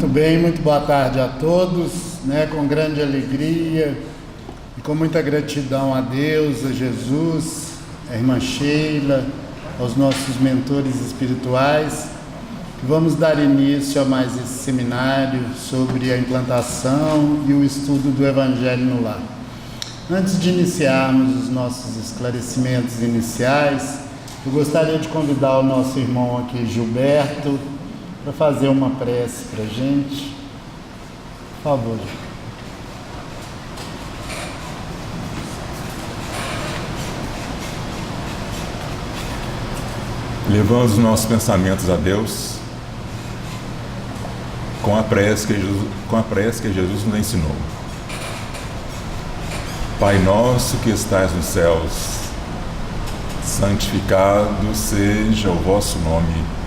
Muito bem, muito boa tarde a todos, com grande alegria e com muita gratidão a Deus, a Jesus, a irmã Sheila, aos nossos mentores espirituais. Vamos dar início a mais esse seminário sobre a implantação e o estudo do Evangelho no Lar. Antes de iniciarmos os nossos esclarecimentos iniciais, eu gostaria de convidar o nosso irmão aqui, Gilberto, para fazer uma prece para a gente. Por favor. Levamos os nossos pensamentos a Deus com a prece que Jesus nos ensinou. Pai nosso que estais nos céus, santificado seja o vosso nome.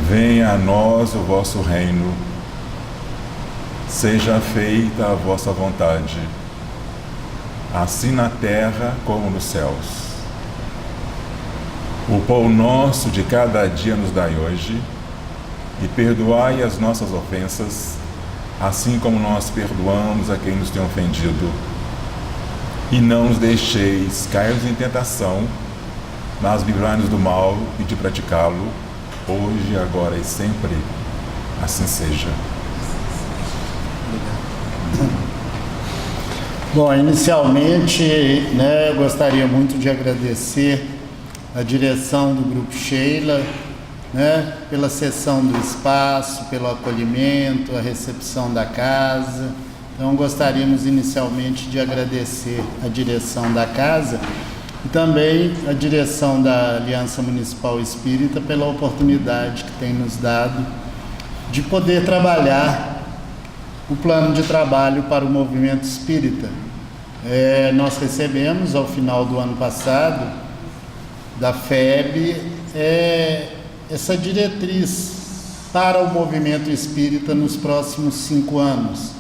Venha a nós o vosso reino. Seja feita a vossa vontade, assim na terra como nos céus. O pão nosso de cada dia nos dai hoje, e perdoai as nossas ofensas, assim como nós perdoamos a quem nos tem ofendido. E não nos deixeis cair em tentação, mas livrai-nos do mal e de praticá-lo, hoje, agora e sempre. Assim seja. Bom, inicialmente, eu gostaria muito de agradecer a direção do Grupo Sheila, pela cessão do espaço, pelo acolhimento, a recepção da casa. Então, gostaríamos inicialmente de agradecer a direção da casa e também a direção da Aliança Municipal Espírita pela oportunidade que tem nos dado de poder trabalhar o plano de trabalho para o movimento espírita. Nós recebemos, ao final do ano passado, da FEB, essa diretriz para o movimento espírita nos próximos 5 anos.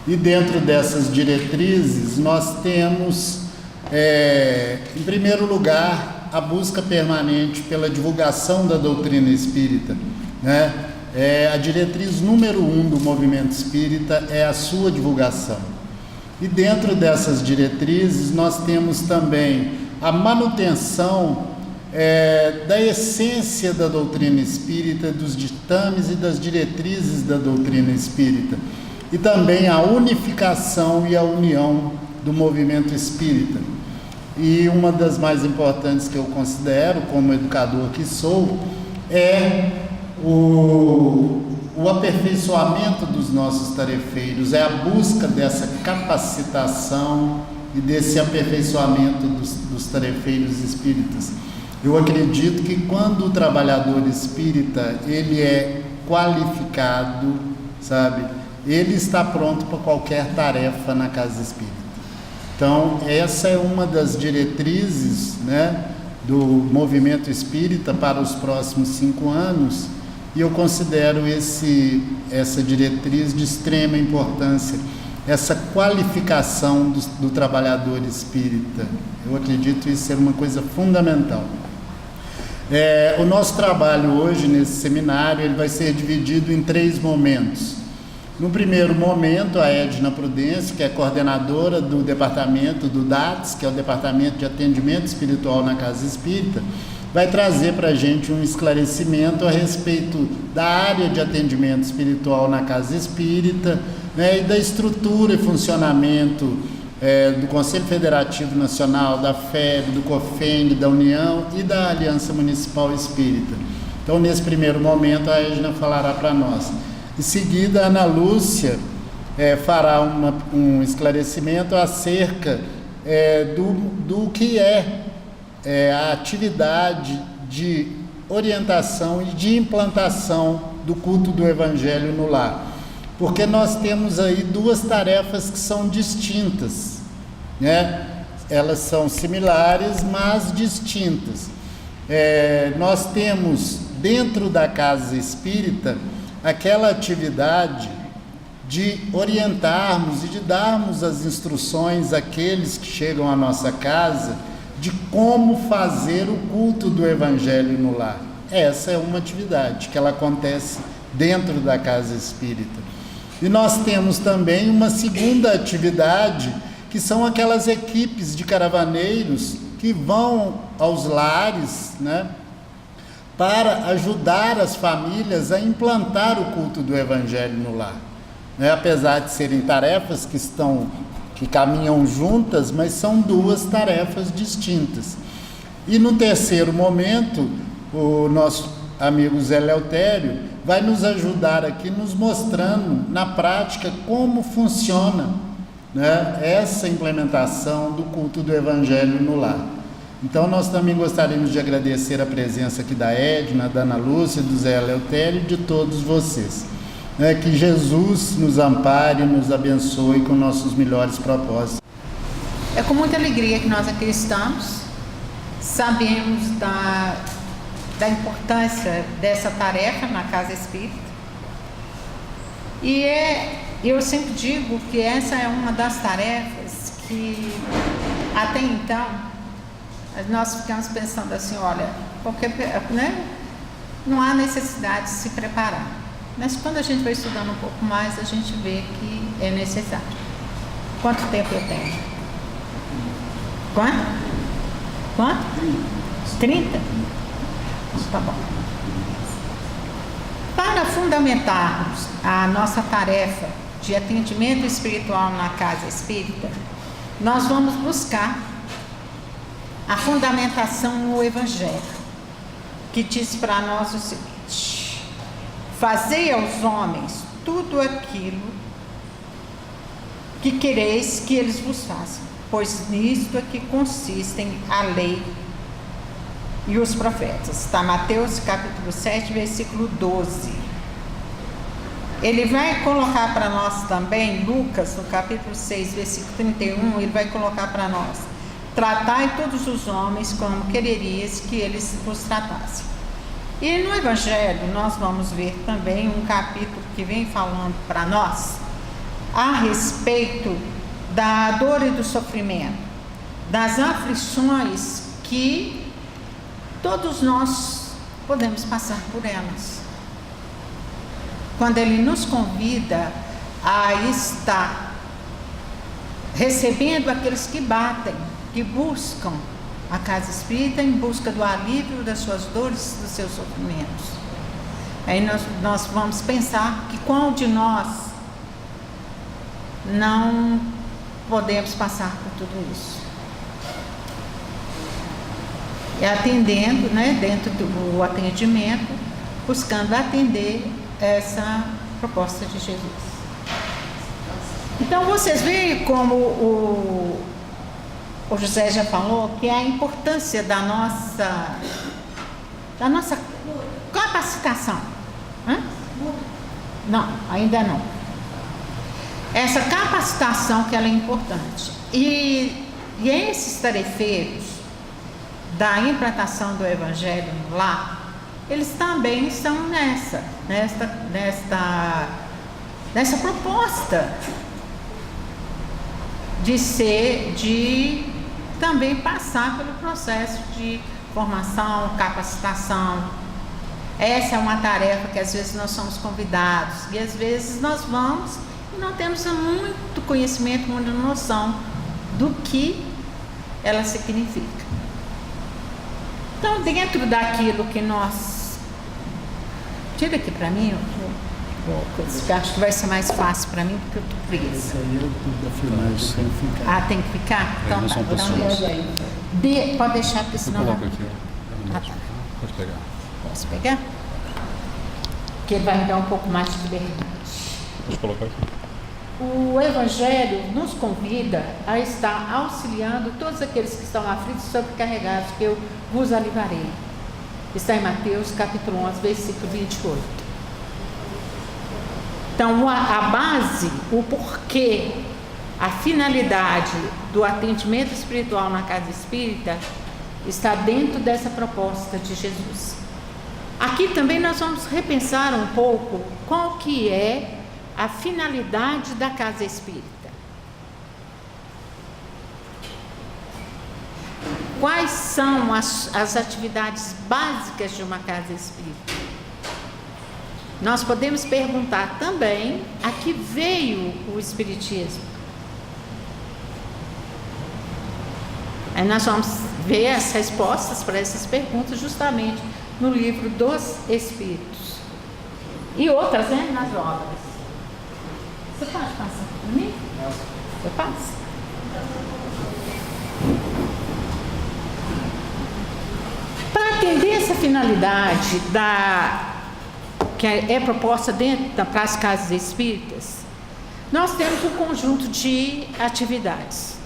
E dentro dessas diretrizes nós temos, em primeiro lugar, a busca permanente pela divulgação da doutrina espírita. A diretriz número 1 do movimento espírita é a sua divulgação. E dentro dessas diretrizes nós temos também a manutenção da essência da doutrina espírita, dos ditames e das diretrizes da doutrina espírita, e também a unificação e a união do movimento espírita. E uma das mais importantes que eu considero, como educador que sou, é o aperfeiçoamento dos nossos tarefeiros, é a busca dessa capacitação e desse aperfeiçoamento dos tarefeiros espíritas. Eu acredito que quando o trabalhador espírita ele é qualificado, ele está pronto para qualquer tarefa na casa espírita. Então, essa é uma das diretrizes, do movimento espírita para os próximos 5 anos, e eu considero essa diretriz de extrema importância, essa qualificação do trabalhador espírita. Eu acredito isso ser uma coisa fundamental. O nosso trabalho hoje, nesse seminário, ele vai ser dividido em 3 momentos. No primeiro momento, a Edna Prudêncio, que é coordenadora do departamento do DATS, que é o Departamento de Atendimento Espiritual na Casa Espírita, vai trazer para a gente um esclarecimento a respeito da área de atendimento espiritual na Casa Espírita, e da estrutura e funcionamento do Conselho Federativo Nacional, da FEB, do COFENG, da União e da Aliança Municipal Espírita. Então, nesse primeiro momento, a Edna falará para nós. Em seguida, a Ana Lúcia fará um esclarecimento acerca do que é a atividade de orientação e de implantação do culto do Evangelho no lar. Porque nós temos aí 2 tarefas que são distintas, Elas são similares, mas distintas. Nós temos dentro da casa espírita aquela atividade de orientarmos e de darmos as instruções àqueles que chegam à nossa casa de como fazer o culto do Evangelho no lar. Essa é uma atividade que ela acontece dentro da casa espírita. E nós temos também uma segunda atividade, que são aquelas equipes de caravaneiros que vão aos lares, né, para ajudar as famílias a implantar o culto do Evangelho no lar. Né? Apesar de serem tarefas que caminham juntas, mas são duas tarefas distintas. E no terceiro momento, o nosso amigo Zé Eleutério vai nos ajudar aqui, nos mostrando na prática como funciona, né, essa implementação do culto do Evangelho no lar. Então nós também gostaríamos de agradecer a presença aqui da Edna, da Ana Lúcia, do Zé Eleutério e de todos vocês. Que Jesus nos ampare e nos abençoe com nossos melhores propósitos. É com muita alegria que nós aqui estamos. Sabemos da importância dessa tarefa na Casa Espírita. E eu sempre digo que essa é uma das tarefas que, até então, nós ficamos pensando assim, olha, né, não há necessidade de se preparar. Mas quando a gente vai estudando um pouco mais, a gente vê que é necessário. Quanto tempo eu tenho? Quanto? 30? Tá bom. Para fundamentarmos a nossa tarefa de atendimento espiritual na Casa Espírita, nós vamos buscar a fundamentação no Evangelho, que diz para nós o seguinte: fazei aos homens tudo aquilo que quereis que eles vos façam, pois nisto é que consistem a lei e os profetas. Está Mateus capítulo 7, versículo 12. Ele vai colocar para nós também, Lucas, no capítulo 6, versículo 31, ele vai colocar para nós: tratai todos os homens como quererias que eles vos tratassem. E no Evangelho nós vamos ver também um capítulo que vem falando para nós a respeito da dor e do sofrimento, das aflições que todos nós podemos passar por elas. Quando ele nos convida a estar recebendo aqueles que batem, que buscam a Casa Espírita em busca do alívio das suas dores, dos seus sofrimentos. Aí nós vamos pensar que qual de nós não podemos passar por tudo isso. E atendendo, né, dentro do atendimento, buscando atender essa proposta de Jesus. Então vocês veem como o José já falou, que é a importância da nossa capacitação. Não, ainda não. Essa capacitação que ela é importante. E esses tarefeiros da implantação do Evangelho no lar, eles também estão nessa proposta de também passar pelo processo de formação, capacitação. Essa é uma tarefa que às vezes nós somos convidados e às vezes nós vamos e não temos muito conhecimento, muita noção do que ela significa. Então, dentro daquilo que nós... Tira aqui para mim, eu acho que vai ser mais fácil para mim, porque eu estou presa. Esse aí é tudo da filmagem, tem que ficar. Ah, tem que ficar? Então, não são tá. pessoas. Pode deixar, porque senão... Coloca aqui, Ah, tá. pode pegar. Posso pegar? Porque ele vai me dar um pouco mais de liberdade. Pode colocar aqui. O Evangelho nos convida a estar auxiliando todos aqueles que estão aflitos e sobrecarregados, que eu vos alivarei. Está em Mateus capítulo 11, versículo 28. Então, a base, o porquê, a finalidade do atendimento espiritual na Casa Espírita está dentro dessa proposta de Jesus. Aqui também nós vamos repensar um pouco qual que é a finalidade da Casa Espírita. Quais são as atividades básicas de uma Casa Espírita? nós podemos perguntar também a que veio o Espiritismo. Aí nós vamos ver as respostas para essas perguntas justamente no livro dos Espíritos. E outras, né, nas obras. Você pode passar para mim? Você passa? Para atender essa finalidade que é proposta dentro para as casas espíritas, nós temos um conjunto de atividades.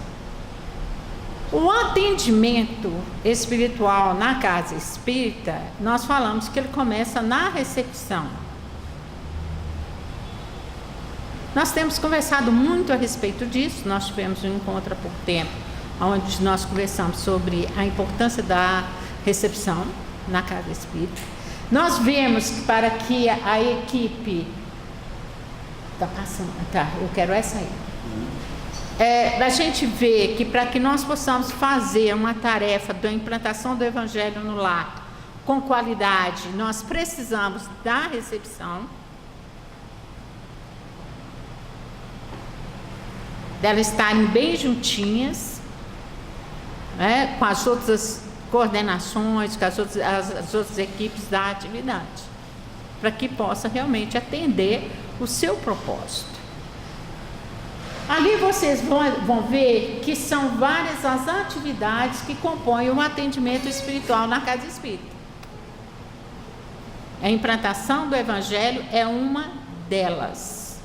O atendimento espiritual na casa espírita, nós falamos que ele começa na recepção. Nós temos conversado muito a respeito disso. Nós tivemos um encontro há pouco tempo, onde nós conversamos sobre a importância da recepção na casa espírita. Nós vemos que para que a equipe... Está passando? Tá, eu quero essa aí. A gente vê que para que nós possamos fazer uma tarefa da implantação do Evangelho no lar com qualidade, nós precisamos da recepção, delas estarem bem juntinhas, né, com as outras coordenações, com as outras equipes da atividade, para que possa realmente atender o seu propósito. Ali vocês vão ver que são várias as atividades que compõem o atendimento espiritual na casa espírita. A implantação do Evangelho é uma delas.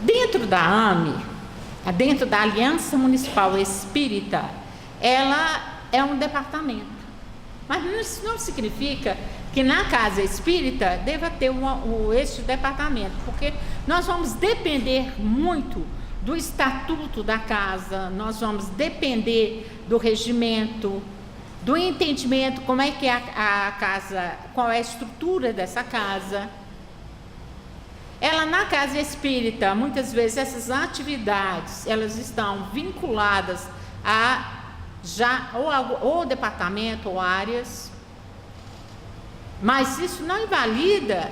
Dentro da AME, dentro da Aliança Municipal Espírita, ela é um departamento. Mas isso não significa que na casa espírita deva ter este departamento, porque nós vamos depender muito do estatuto da casa, nós vamos depender do regimento, do entendimento, como é que a casa, qual é a estrutura dessa casa. Ela na casa espírita, muitas vezes essas atividades, elas estão vinculadas a ou departamento ou áreas, mas isso não invalida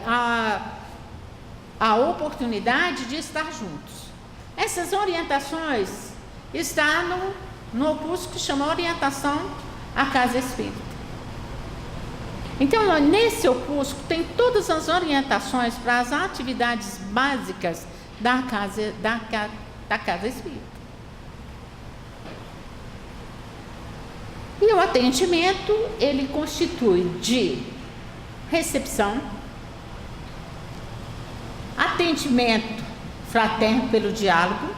a oportunidade de estar juntos. Essas orientações estão no opúsculo que chama Orientação à Casa Espírita. Então, nesse opúsculo tem todas as orientações para as atividades básicas da casa espírita. E o atendimento, ele constitui de recepção, atendimento fraterno pelo diálogo,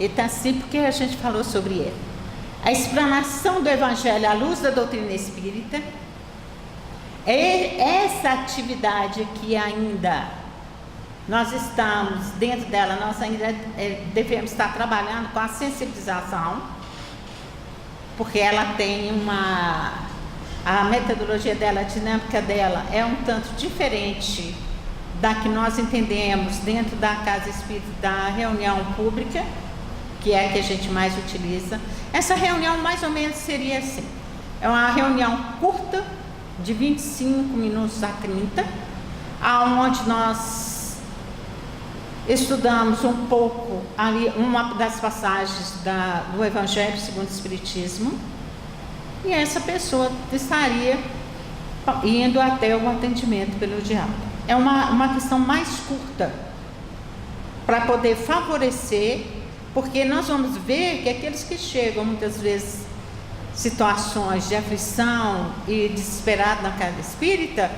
e está assim porque a gente falou sobre ele, a explanação do Evangelho à luz da doutrina espírita. Essa atividade que ainda nós estamos dentro dela, nós ainda devemos estar trabalhando com a sensibilização, porque ela tem a metodologia dela, a dinâmica dela é um tanto diferente da que nós entendemos dentro da casa espírita, da reunião pública, que é a que a gente mais utiliza. Essa reunião mais ou menos seria assim, é uma reunião curta, de 25 minutos a 30, aonde nós estudamos um pouco ali uma das passagens do Evangelho segundo o Espiritismo, e essa pessoa estaria indo até o atendimento pelo diálogo. É uma questão mais curta, para poder favorecer, porque nós vamos ver que aqueles que chegam muitas vezes situações de aflição e desesperado na casa espírita,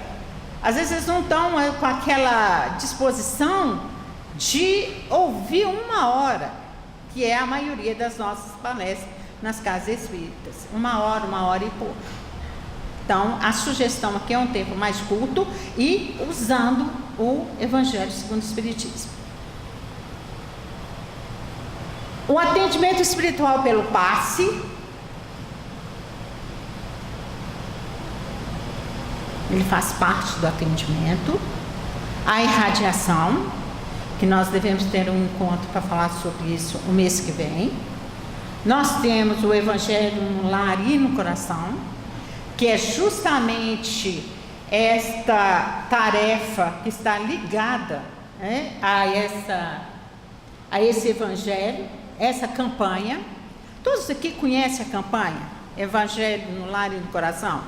às vezes eles não estão com aquela disposição de ouvir uma hora, que é a maioria das nossas palestras nas casas espíritas, uma hora e pouco. Então, a sugestão aqui é um tempo mais curto e usando o Evangelho segundo o Espiritismo. O atendimento espiritual pelo passe, ele faz parte do atendimento. A irradiação, que nós devemos ter um encontro para falar sobre isso o mês que vem. Nós temos o Evangelho no lar e no coração, que é justamente esta tarefa que está ligada, né, a esse evangelho, essa campanha. Todos aqui conhecem a campanha Evangelho no Lar e no Coração?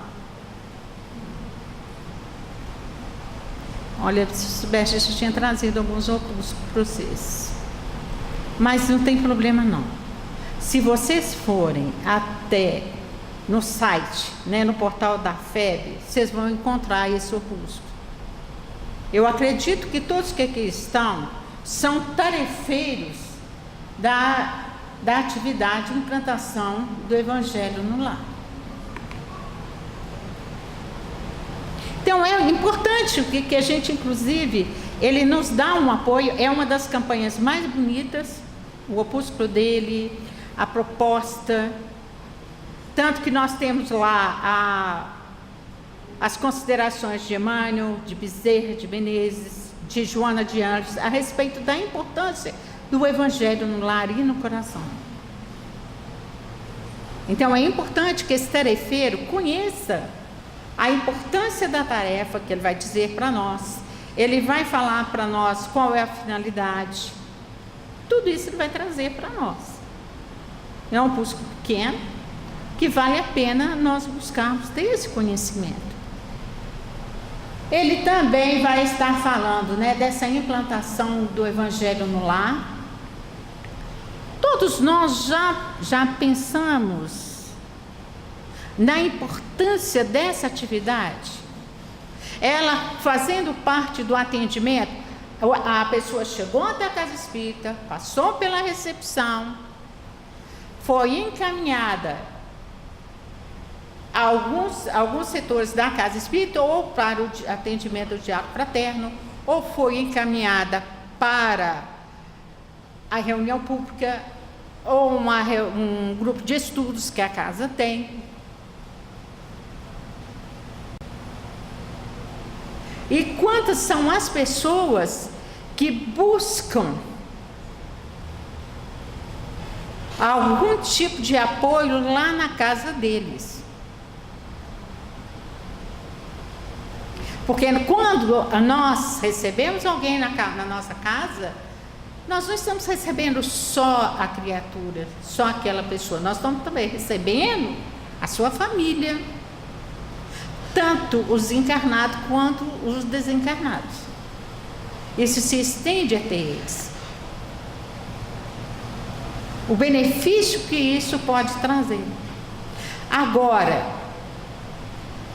Olha, se soubesse, eu tinha trazido alguns outros para vocês. Mas não tem problema não. Se vocês forem até no site, né, no portal da FEB, vocês vão encontrar esse opúsculo. Eu acredito que todos que aqui estão são tarefeiros da atividade de implantação do Evangelho no Lar. Então é importante que a gente, inclusive, ele nos dá um apoio, é uma das campanhas mais bonitas, o opúsculo dele, a proposta, tanto que nós temos lá as considerações de Emmanuel, de Bezerra de Menezes, de Joana de Anjos, a respeito da importância do Evangelho no lar e no coração. Então é importante que esse tarefeiro conheça a importância da tarefa, que ele vai dizer para nós, ele vai falar para nós qual é a finalidade, tudo isso ele vai trazer para nós. É um opúsculo pequeno, que vale a pena nós buscarmos ter esse conhecimento. Ele também vai estar falando, né, dessa implantação do Evangelho no lar. Todos nós já pensamos na importância dessa atividade. Ela fazendo parte do atendimento, a pessoa chegou até a casa espírita, passou pela recepção, foi encaminhada a alguns setores da casa espírita, ou para o atendimento do diálogo fraterno, ou foi encaminhada para a reunião pública, ou um grupo de estudos que a casa tem. E quantas são as pessoas que buscam algum tipo de apoio lá na casa deles? Porque quando nós recebemos alguém na nossa casa, nós não estamos recebendo só a criatura, só aquela pessoa, nós estamos também recebendo a sua família, tanto os encarnados quanto os desencarnados. Isso se estende até eles. O benefício que isso pode trazer. Agora,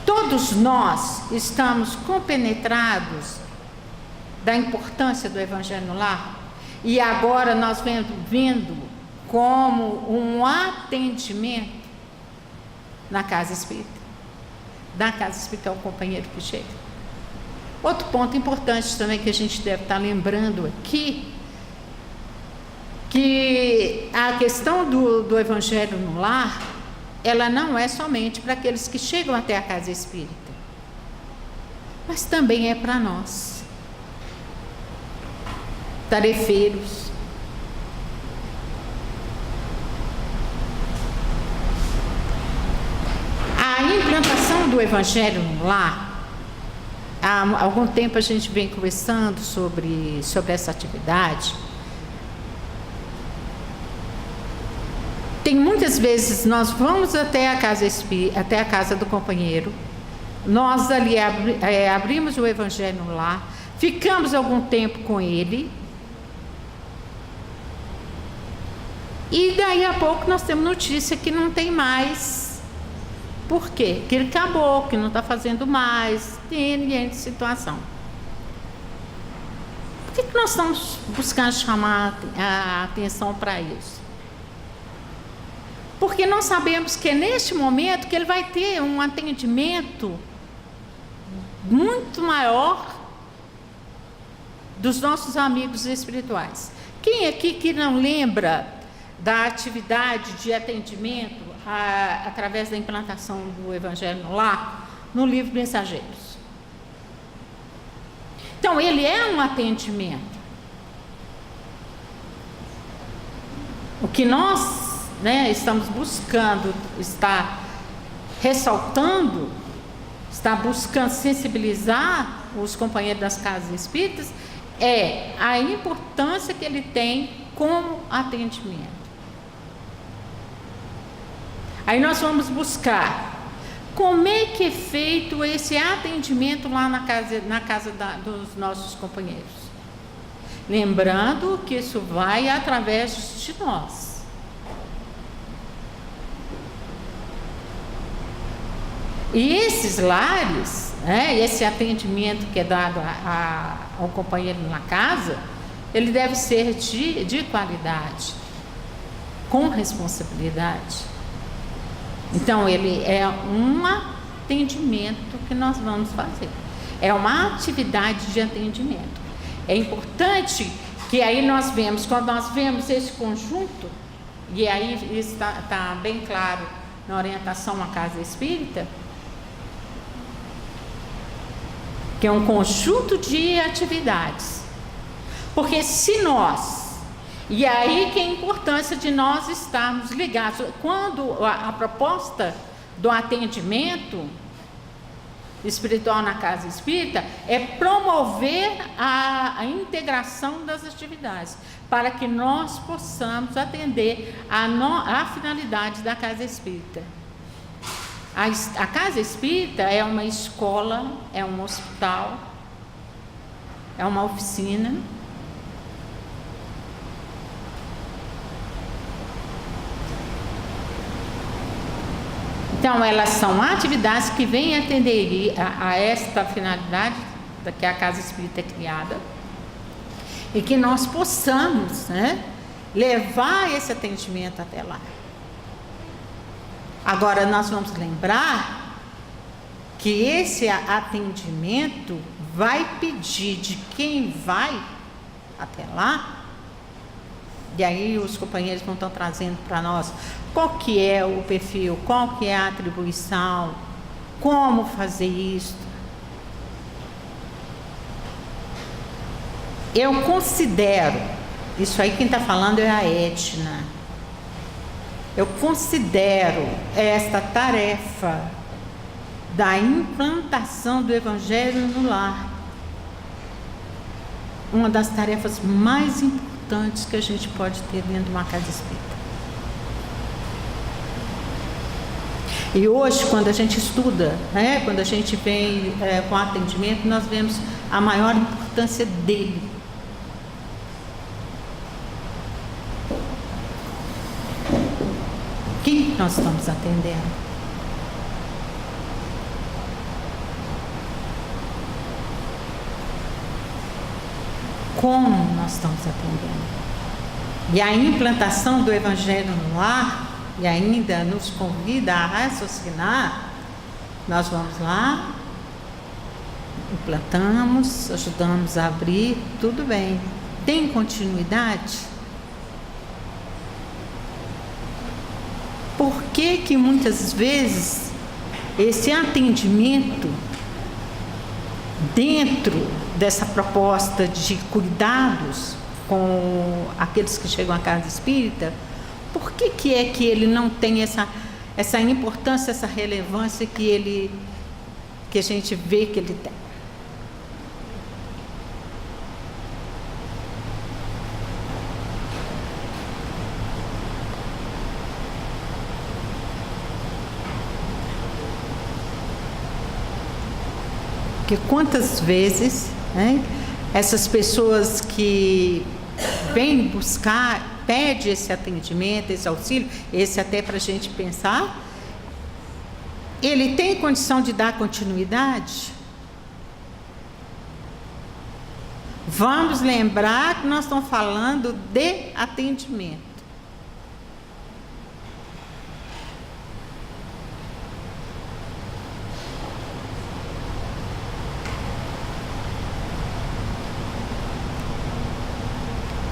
todos nós estamos compenetrados da importância do Evangelho no lar, e agora nós vendo como um atendimento na casa espírita. Da casa espírita ao companheiro que chega. Outro ponto importante também que a gente deve estar lembrando aqui, que a questão do Evangelho no lar, ela não é somente para aqueles que chegam até a casa espírita, mas também é para nós, tarefeiros. A implantação do Evangelho no lar, há algum tempo a gente vem conversando sobre essa atividade. Tem muitas vezes nós vamos até a casa do companheiro, nós ali abrimos o Evangelho no lar, ficamos algum tempo com ele, e daí a pouco nós temos notícia que não tem mais. Por quê? Que ele acabou, que não está fazendo mais, tem situação. Por que nós estamos buscando chamar a atenção para isso? Porque nós sabemos que é neste momento que ele vai ter um atendimento muito maior dos nossos amigos espirituais. Quem aqui que não lembra da atividade de atendimento através da implantação do Evangelho no lar, no livro Mensageiros? Então, ele é um atendimento. O que nós, estamos buscando, está ressaltando, está buscando sensibilizar os companheiros das casas espíritas é a importância que ele tem como atendimento. Aí nós vamos buscar como é que é feito esse atendimento lá na casa dos nossos companheiros. Lembrando que isso vai através de nós. E esses lares, esse atendimento que é dado ao companheiro na casa, ele deve ser de qualidade, com responsabilidade. Então, ele é um atendimento que nós vamos fazer. É uma atividade de atendimento. É importante que aí nós vemos, quando nós vemos esse conjunto, e aí está bem claro na orientação à casa espírita, que é um conjunto de atividades. Porque se nós, e aí que é a importância de nós estarmos ligados, quando a proposta do atendimento espiritual na casa espírita é promover a integração das atividades, para que nós possamos atender a finalidade da casa espírita. A casa espírita é uma escola, é um hospital, é uma oficina. Então, elas são atividades que vêm atender a esta finalidade que a casa espírita é criada, e que nós possamos, levar esse atendimento até lá. Agora, nós vamos lembrar que esse atendimento vai pedir de quem vai até lá. E aí os companheiros vão estar trazendo para nós qual que é o perfil, qual que é a atribuição, como fazer isso. Eu considero, isso aí quem está falando é a Edna, eu considero esta tarefa da implantação do Evangelho no lar uma das tarefas mais importantes que a gente pode ter dentro de uma casa espírita. E hoje, quando a gente estuda, quando a gente vem com atendimento, nós vemos a maior importância dele. Quem nós estamos atendendo? Como nós estamos atendendo? E a implantação do Evangelho no lar, e ainda nos convida a raciocinar, nós vamos lá, implantamos, ajudamos a abrir, tudo bem. Tem continuidade? Por que que muitas vezes esse atendimento dentro dessa proposta de cuidados com aqueles que chegam à casa espírita, por que que é que ele não tem essa importância, essa relevância que a gente vê que ele tem? Porque quantas vezes essas pessoas que vêm buscar, pedem esse atendimento, esse auxílio, esse até para a gente pensar, ele tem condição de dar continuidade? Vamos lembrar que nós estamos falando de atendimento.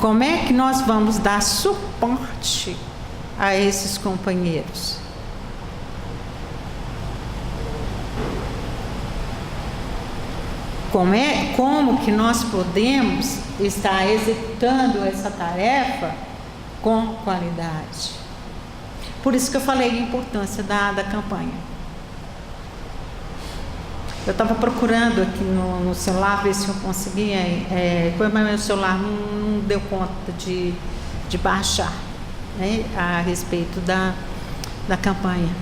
Como é que nós vamos dar suporte a esses companheiros? Como que nós podemos estar executando essa tarefa com qualidade? Por isso que eu falei a importância da campanha. Eu estava procurando aqui no celular, ver se eu conseguia, mas meu celular não deu conta de baixar, né, a respeito da campanha.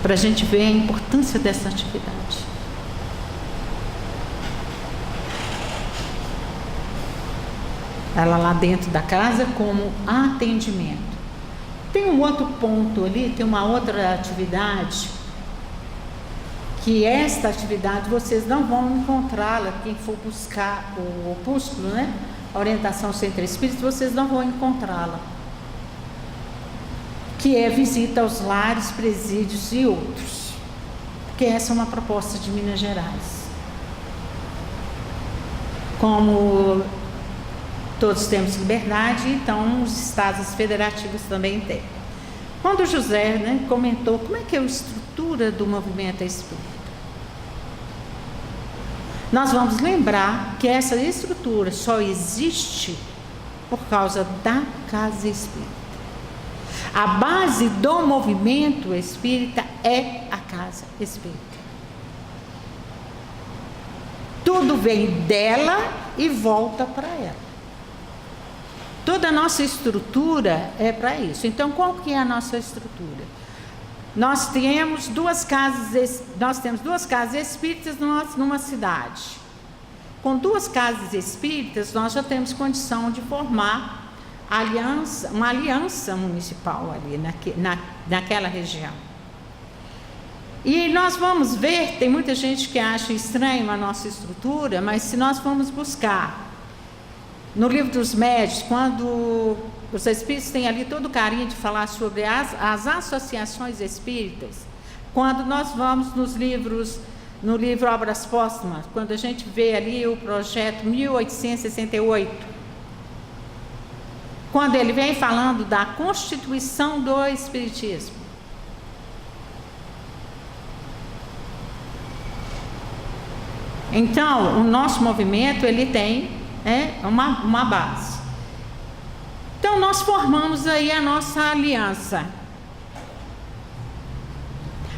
Para a gente ver a importância dessa atividade. Ela lá dentro da casa como atendimento. Tem um outro ponto ali, tem uma outra atividade, que esta atividade vocês não vão encontrá-la, quem for buscar o opúsculo, né? A orientação Centro Espírita, vocês não vão encontrá-la. Que é visita aos lares, presídios e outros. Porque essa é uma proposta de Minas Gerais. Como todos temos liberdade, então os estados federativos também têm. Quando o José, né, comentou como é que é a estrutura do movimento espírita, nós vamos lembrar que essa estrutura só existe por causa da casa espírita. A base do movimento espírita é a casa espírita. Tudo vem dela e volta para ela. Toda a nossa estrutura é para isso. Então, qual que é a nossa estrutura? Nós temos duas casas espíritas numa cidade. Com duas casas espíritas, nós já temos condição de formar uma aliança municipal ali naquela região. E nós vamos ver, tem muita gente que acha estranho a nossa estrutura, mas se nós formos buscar no Livro dos Médiuns, quando os espíritos têm ali todo o carinho de falar sobre as associações espíritas, quando nós vamos no livro Obras Póstumas, quando a gente vê ali o projeto 1868, quando ele vem falando da constituição do espiritismo, então o nosso movimento ele tem uma base. Então nós formamos aí a nossa aliança.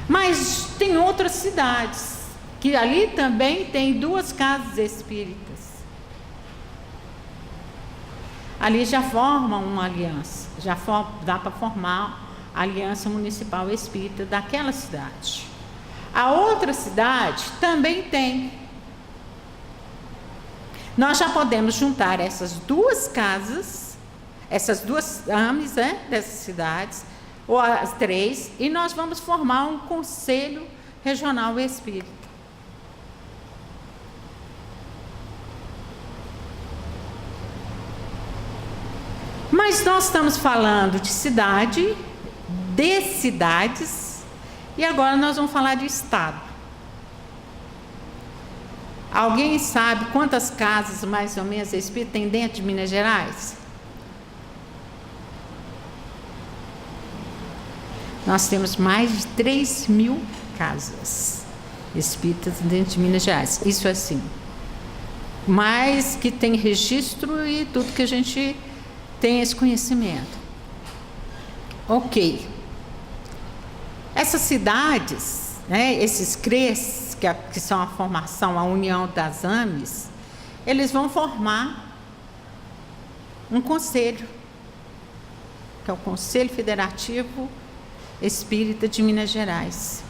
Mas tem outras cidades que ali também tem duas casas espíritas. Ali já formam uma aliança, dá para formar a aliança municipal espírita daquela cidade. A outra cidade também tem. Nós já podemos juntar essas duas casas, essas duas AMES, dessas cidades, ou as três, e nós vamos formar um Conselho Regional Espírita. Mas nós estamos falando de cidades, e agora nós vamos falar de estado. Alguém sabe quantas casas, mais ou menos, espíritas tem dentro de Minas Gerais? Nós temos mais de 3.000 casas espíritas dentro de Minas Gerais. Isso assim. Mas que tem registro e tudo que a gente tem esse conhecimento. Ok. Essas cidades, esses CREs, que são a formação, a união das AMES, eles vão formar um conselho, que é o Conselho Federativo Espírita de Minas Gerais.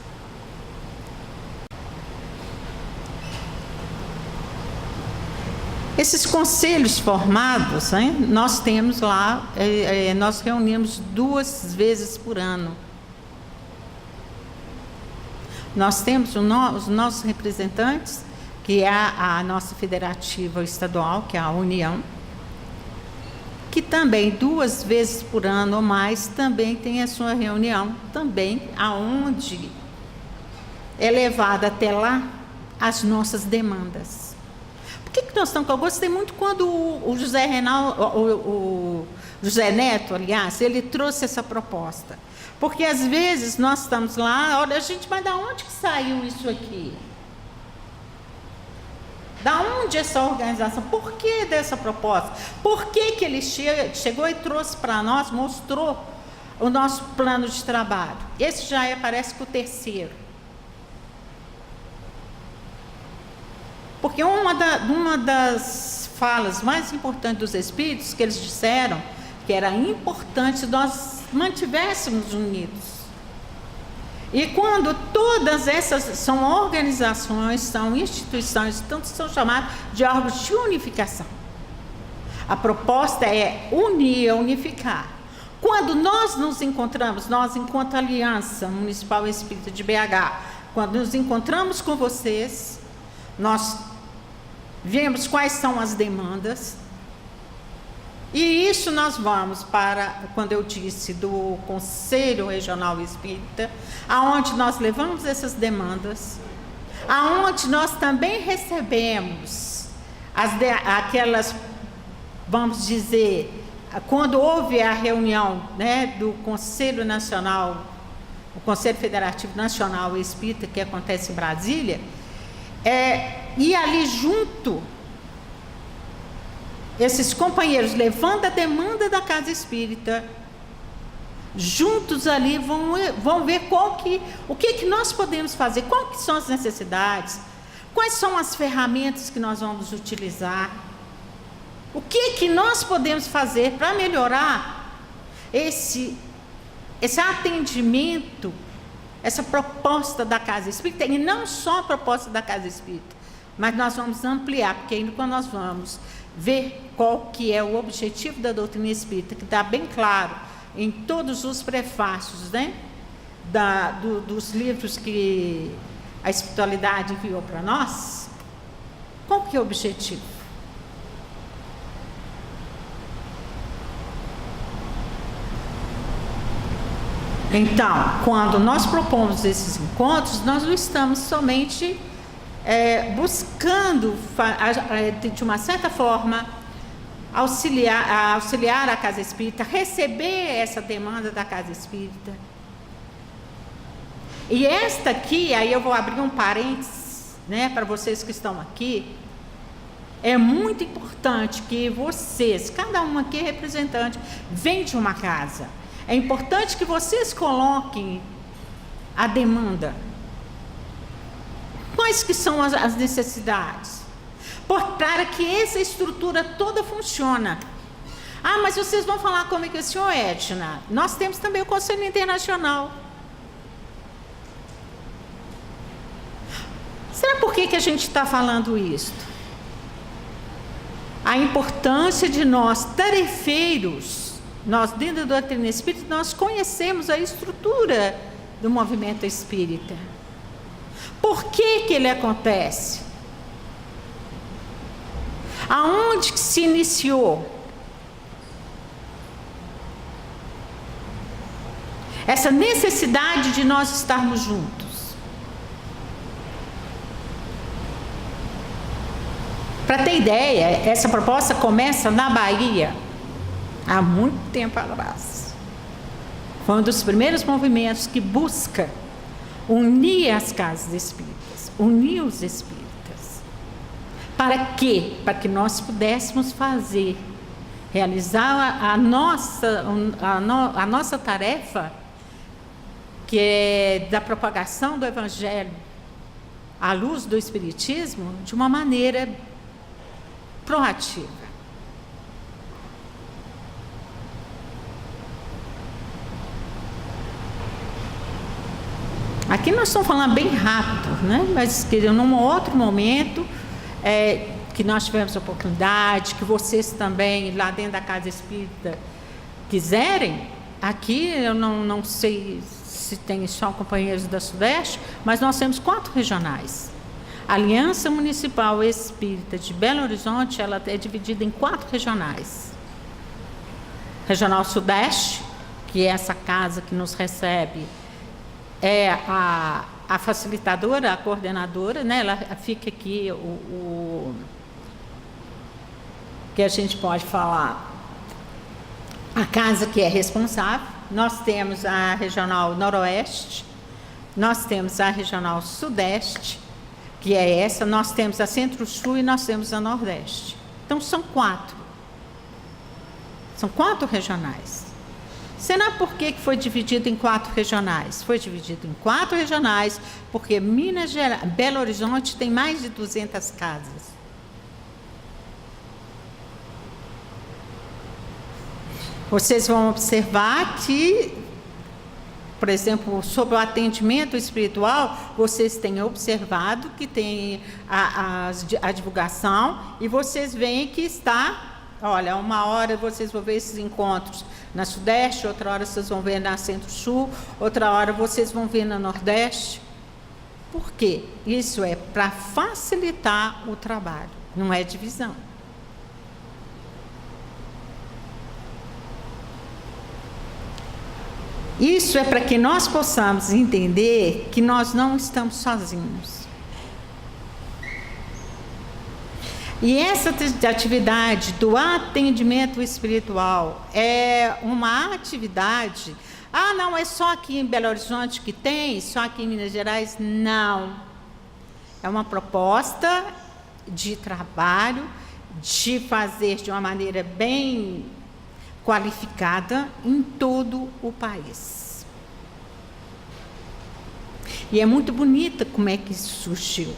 Esses conselhos formados, nós temos lá, nós reunimos 2 vezes por ano. Nós temos os nossos representantes, que é a nossa federativa estadual, que é a União, que também 2 vezes por ano ou mais também tem a sua reunião, também aonde é levada até lá as nossas demandas. Por que nós estamos com? Eu gostei muito quando o José Neto, aliás, ele trouxe essa proposta. Porque às vezes nós estamos lá, olha, mas da onde que saiu isso aqui? Da onde essa organização? Por que dessa proposta? Por que ele chegou e trouxe para nós, mostrou o nosso plano de trabalho. Esse já parece que o terceiro. Porque uma das falas mais importantes dos Espíritos, que eles disseram que era importante nós mantivéssemos unidos. E quando todas essas são organizações, são instituições, então são chamadas de órgãos de unificação. A proposta é unir, unificar. Quando nós nos encontramos, nós enquanto Aliança Municipal Espírita de BH, quando nos encontramos com vocês, nós vemos quais são as demandas, e isso nós vamos para, quando eu disse do Conselho Regional Espírita, aonde nós levamos essas demandas, aonde nós também recebemos aquelas, vamos dizer, quando houve a reunião, né, do Conselho Nacional, o Conselho Federativo Nacional Espírita, que acontece em Brasília, e ali junto, esses companheiros levando a demanda da Casa Espírita, juntos ali vão ver o que nós podemos fazer, quais que são as necessidades, quais são as ferramentas que nós vamos utilizar, o que nós podemos fazer para melhorar esse atendimento, essa proposta da Casa Espírita, e não só a proposta da Casa Espírita, mas nós vamos ampliar, porque ainda quando nós vamos ver qual que é o objetivo da doutrina espírita, que está bem claro em todos os prefácios, né, dos livros que a espiritualidade enviou para nós, qual que é o objetivo? Então, quando nós propomos esses encontros, nós não estamos somente buscando, de uma certa forma, auxiliar a Casa Espírita, receber essa demanda da Casa Espírita. E esta aqui, aí eu vou abrir um parênteses, né, para vocês que estão aqui, é muito importante que vocês, cada um aqui é representante, vem de uma casa. É importante que vocês coloquem a demanda. Quais que são as necessidades? Para que essa estrutura toda funcione. Ah, mas vocês vão falar como é que o senhor Edna? Nós temos também o Conselho Internacional. Será por que a gente está falando isso? A importância de nós, tarefeiros, nós dentro da doutrina espírita, nós conhecemos a estrutura do movimento espírita. Por que ele acontece? Aonde que se iniciou? Essa necessidade de nós estarmos juntos. Para ter ideia, essa proposta começa na Bahia, há muito tempo atrás. Foi um dos primeiros movimentos que busca unir as casas espíritas, unir os espíritas. Para quê? Para que nós pudéssemos realizar a nossa tarefa, que é da propagação do Evangelho à luz do Espiritismo, de uma maneira proativa. Aqui nós estamos falando bem rápido, né? Mas que num outro momento que nós tivemos a oportunidade, que vocês também lá dentro da Casa Espírita quiserem, aqui eu não sei se tem só companheiros da Sudeste, mas nós temos 4 regionais. A Aliança Municipal Espírita de Belo Horizonte, ela é dividida em 4 regionais. Regional Sudeste, que é essa casa que nos recebe, é a facilitadora, a coordenadora, né? Ela fica aqui, que a gente pode falar, a casa que é responsável. Nós temos a Regional Noroeste, nós temos a Regional Sudeste, que é essa, nós temos a Centro-Sul e nós temos a Nordeste. Então são 4. São 4 regionais. Será por que foi dividido em 4 regionais? Foi dividido em 4 regionais porque Minas Gerais, Belo Horizonte tem mais de 200 casas. Vocês vão observar que, por exemplo, sobre o atendimento espiritual, vocês têm observado que tem a divulgação e vocês veem que está, olha, uma hora vocês vão ver esses encontros na Sudeste, outra hora vocês vão ver na Centro-Sul, outra hora vocês vão ver na Nordeste. Por quê? Isso é para facilitar o trabalho, não é divisão. Isso é para que nós possamos entender que nós não estamos sozinhos. E essa atividade do atendimento espiritual é uma atividade, não, é só aqui em Belo Horizonte que tem, só aqui em Minas Gerais? Não. É uma proposta de trabalho, de fazer de uma maneira bem qualificada em todo o país. E é muito bonita como é que isso surgiu.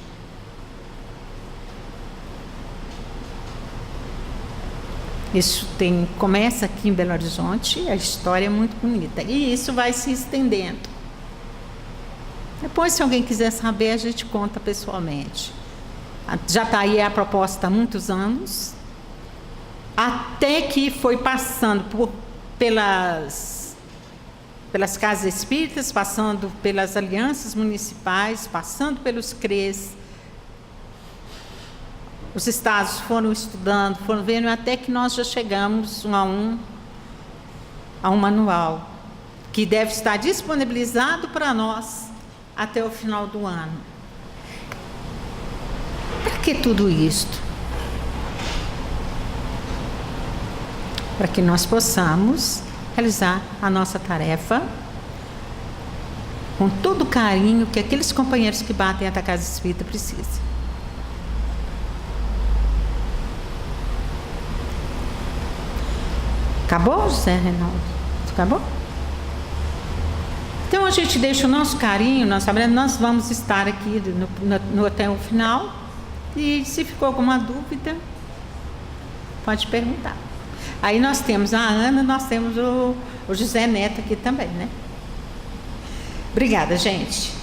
Isso começa aqui em Belo Horizonte, a história é muito bonita. E isso vai se estendendo. Depois, se alguém quiser saber, a gente conta pessoalmente. Já está aí a proposta há muitos anos, até que foi passando pelas casas espíritas, passando pelas alianças municipais, passando pelos CREs. Os estados foram estudando, foram vendo, até que nós já chegamos a um manual, que deve estar disponibilizado para nós até o final do ano. Para que tudo isto? Para que nós possamos realizar a nossa tarefa com todo o carinho que aqueles companheiros que batem até a casa espírita precisam. Acabou, José Reinaldo? Acabou? Então a gente deixa o nosso carinho, nós vamos estar aqui até o final. E se ficou alguma dúvida, pode perguntar. Aí nós temos a Ana, nós temos o José Neto aqui também, né? Obrigada, gente.